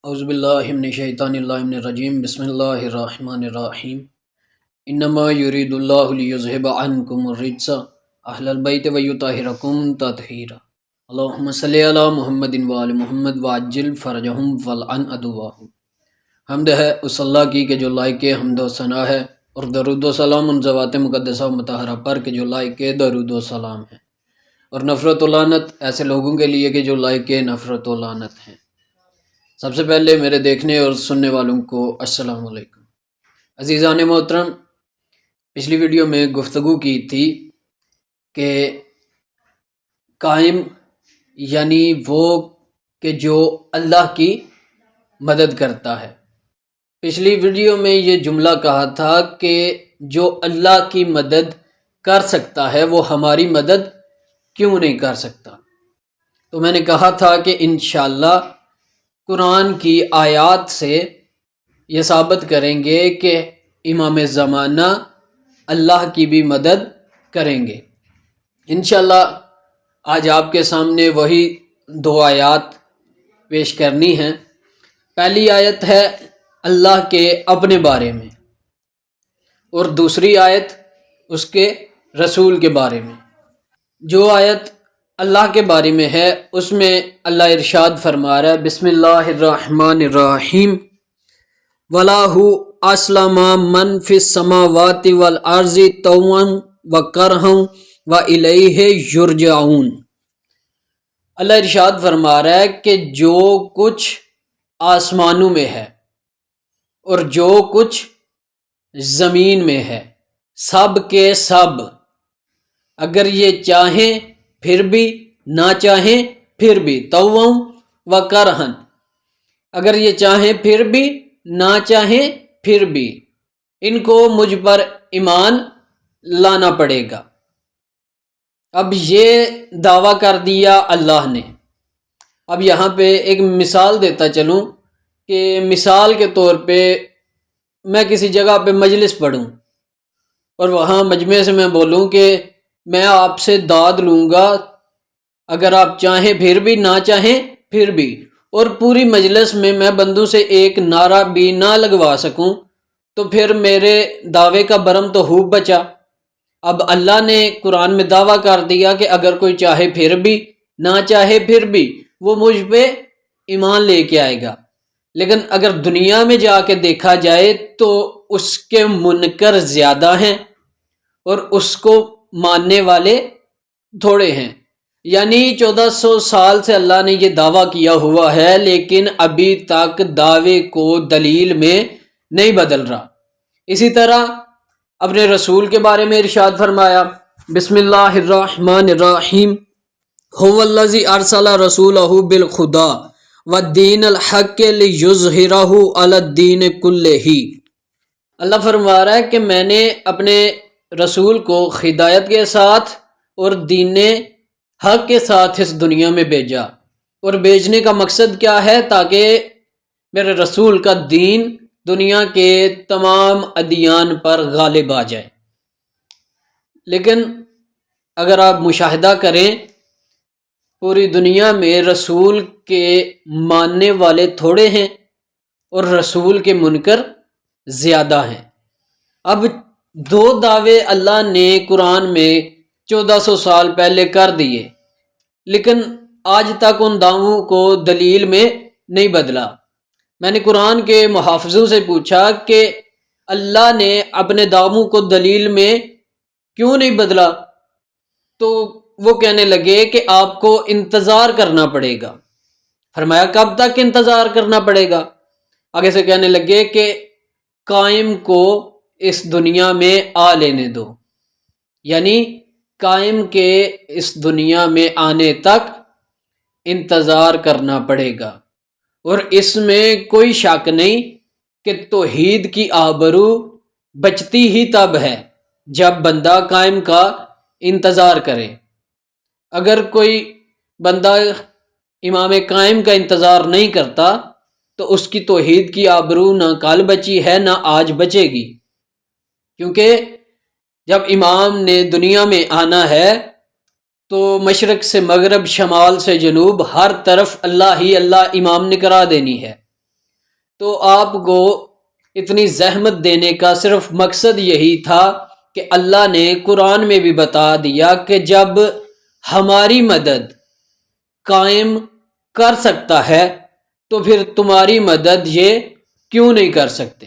اعوذ باللہ من الشیطان الرجیم بسم اللہ الرحمن الرحیم انما یرید اللہ لیذھب عنکم الرجس اہل البیت ویطہرکم تطہیرا اللہم صلی علی محمد وآل محمد وعجل فرجہم والعن عدوہم۔ حمد ہے اس اللہ کی کہ جو لائق حمد و ثنا ہے، اور درود و سلام ان ذوات مقدسہ و مطہرہ پر کہ جو لائق درود و سلام ہے، اور نفرت و لعنت ایسے لوگوں کے لیے کہ جو لائق نفرت و لعنت ہیں۔ سب سے پہلے میرے دیکھنے اور سننے والوں کو السلام علیکم۔ عزیزان محترم، پچھلی ویڈیو میں گفتگو کی تھی کہ قائم یعنی وہ کہ جو اللہ کی مدد کرتا ہے۔ پچھلی ویڈیو میں یہ جملہ کہا تھا کہ جو اللہ کی مدد کر سکتا ہے وہ ہماری مدد کیوں نہیں کر سکتا؟ تو میں نے کہا تھا کہ انشاءاللہ قرآن کی آیات سے یہ ثابت کریں گے کہ امام زمانہ اللہ کی بھی مدد کریں گے۔ انشاءاللہ آج آپ کے سامنے وہی دو آیات پیش کرنی ہیں۔ پہلی آیت ہے اللہ کے اپنے بارے میں، اور دوسری آیت اس کے رسول کے بارے میں۔ جو آیت اللہ کے بارے میں ہے اس میں اللہ ارشاد فرما رہا ہے، بسم اللہ الرحمن الرحیم وَلَهُ أَسْلَمَ مَنْ فِي السَّمَاوَاتِ وَالْأَرْضِ طَوْعًا وَكَرْهًا وَإِلَيْهِ يُرْجَعُونَ۔ اللہ ارشاد فرما رہا ہے کہ جو کچھ آسمانوں میں ہے اور جو کچھ زمین میں ہے، سب کے سب اگر یہ چاہیں پھر بھی، نہ چاہیں پھر بھی، طوعاً و کرہاً، اگر یہ چاہیں پھر بھی، نہ چاہیں پھر بھی، ان کو مجھ پر ایمان لانا پڑے گا۔ اب یہ دعویٰ کر دیا اللہ نے۔ اب یہاں پہ ایک مثال دیتا چلوں کہ مثال کے طور پہ میں کسی جگہ پہ مجلس پڑھوں اور وہاں مجمع سے میں بولوں کہ میں آپ سے داد لوں گا اگر آپ چاہیں پھر بھی، نہ چاہیں پھر بھی، اور پوری مجلس میں میں بندوں سے ایک نعرہ بھی نہ لگوا سکوں تو پھر میرے دعوے کا برم تو خوب بچا۔ اب اللہ نے قرآن میں دعویٰ کر دیا کہ اگر کوئی چاہے پھر بھی، نہ چاہے پھر بھی، وہ مجھ پہ ایمان لے کے آئے گا۔ لیکن اگر دنیا میں جا کے دیکھا جائے تو اس کے منکر زیادہ ہیں اور اس کو ماننے والے تھوڑے ہیں۔ یعنی 1400 سال سے اللہ نے یہ دعویٰ کیا ہوا ہے، لیکن ابھی تک دعوے کو دلیل میں نہیں بدل رہا۔ اسی طرح اپنے رسول کے بارے میں ارشاد فرمایا، بسم اللہ الرحمن الرحیم هو الذی ارسل رسولہ بالہدی والدین الحق لیظہرہ علی الدین کلہ۔ اللہ فرما رہا ہے کہ میں نے اپنے رسول کو ہدایت کے ساتھ اور دین حق کے ساتھ اس دنیا میں بھیجا، اور بھیجنے کا مقصد کیا ہے؟ تاکہ میرے رسول کا دین دنیا کے تمام ادیان پر غالب آ جائے۔ لیکن اگر آپ مشاہدہ کریں پوری دنیا میں رسول کے ماننے والے تھوڑے ہیں اور رسول کے منکر زیادہ ہیں۔ اب دو دعوے اللہ نے قرآن میں 1400 سال پہلے کر دیے، لیکن آج تک ان دعووں کو دلیل میں نہیں بدلا۔ میں نے قرآن کے محافظوں سے پوچھا کہ اللہ نے اپنے دعووں کو دلیل میں کیوں نہیں بدلا؟ تو وہ کہنے لگے کہ آپ کو انتظار کرنا پڑے گا۔ فرمایا کب تک انتظار کرنا پڑے گا؟ آگے سے کہنے لگے کہ قائم کو اس دنیا میں آ لینے دو، یعنی قائم کے اس دنیا میں آنے تک انتظار کرنا پڑے گا۔ اور اس میں کوئی شک نہیں کہ توحید کی آبرو بچتی ہی تب ہے جب بندہ قائم کا انتظار کرے۔ اگر کوئی بندہ امام قائم کا انتظار نہیں کرتا تو اس کی توحید کی آبرو نہ کل بچی ہے نہ آج بچے گی، کیونکہ جب امام نے دنیا میں آنا ہے تو مشرق سے مغرب، شمال سے جنوب، ہر طرف اللہ ہی اللہ امام نے کرا دینی ہے۔ تو آپ کو اتنی زحمت دینے کا صرف مقصد یہی تھا کہ اللہ نے قرآن میں بھی بتا دیا کہ جب ہماری مدد قائم کر سکتا ہے تو پھر تمہاری مدد یہ کیوں نہیں کر سکتے۔